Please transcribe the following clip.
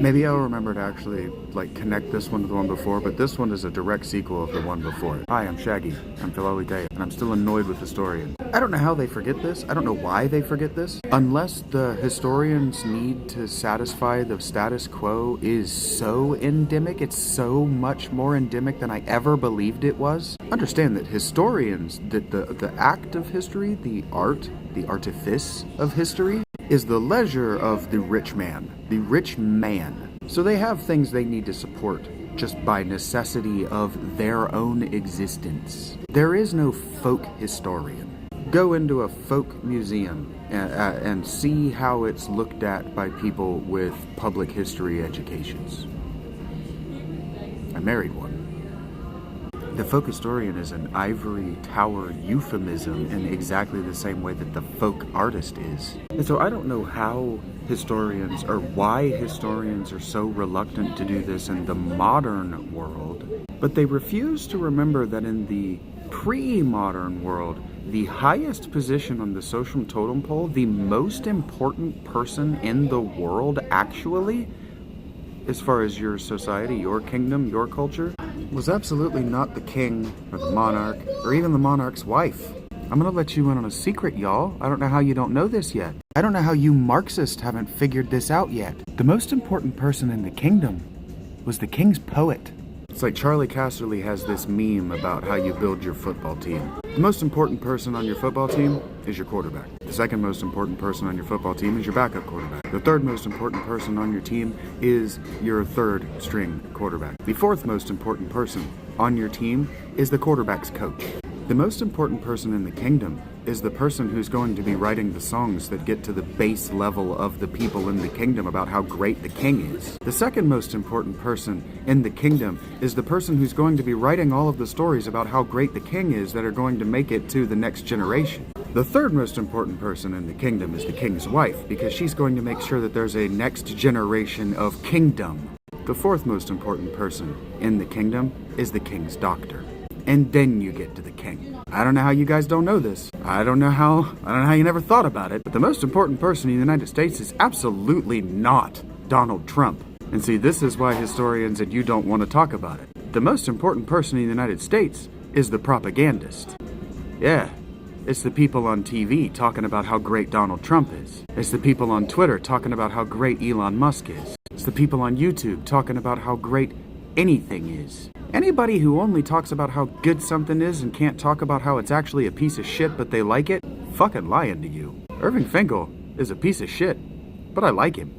Maybe I'll remember to actually, like, connect this one to the one before, but this one is a direct sequel of the one before. Hi, I'm Shaggy. I'm Philaliteia, and I'm still annoyed with historians. I don't know how they forget this. I don't know why they forget this. Unless the historians' need to satisfy the status quo is so endemic, it's so much more endemic than I ever believed it was. Understand that historians, the act of history, the art, the artifice of history, is the leisure of the rich man. The rich man. So they have things they need to support just by necessity of their own existence. There is no folk historian. Go into a folk museum and see how it's looked at by people with public history educations. I married one. The folk historian is an ivory tower euphemism in exactly the same way that the folk artist is. And so I don't know how historians, or why historians are so reluctant to do this in the modern world, but they refuse to remember that in the pre-modern world, the highest position on the social totem pole, the most important person in the world actually, as far as your society, your kingdom, your culture, was absolutely not the king or the monarch or even the monarch's wife. I'm gonna let you in on a secret, y'all. I don't know how you don't know this yet. I don't know how you Marxists haven't figured this out yet. The most important person in the kingdom was the king's poet. It's like Charlie Casserly has this meme about how you build your football team. The most important person on your football team is your quarterback. The second most important person on your football team is your backup quarterback. The third most important person on your team is your third string quarterback. The fourth most important person on your team is the quarterback's coach. The most important person in the kingdom is the person who's going to be writing the songs that get to the base level of the people in the kingdom about how great the king is. The second most important person in the kingdom is the person who's going to be writing all of the stories about how great the king is that are going to make it to the next generation. The third most important person in the kingdom is the king's wife, because she's going to make sure that there's a next generation of kingdom. The fourth most important person in the kingdom is the king's doctor. And then you get to the king. I don't know how you guys don't know this. I don't know how you never thought about it. But the most important person in the United States is absolutely not Donald Trump. And see, this is why historians and you don't want to talk about it. The most important person in the United States is the propagandist. Yeah, it's the people on TV talking about how great Donald Trump is. It's the people on Twitter talking about how great Elon Musk is. It's the people on YouTube talking about how great anything is. Anybody who only talks about how good something is and can't talk about how it's actually a piece of shit but they like it, fucking lying to you. Irving Finkel is a piece of shit, but I like him.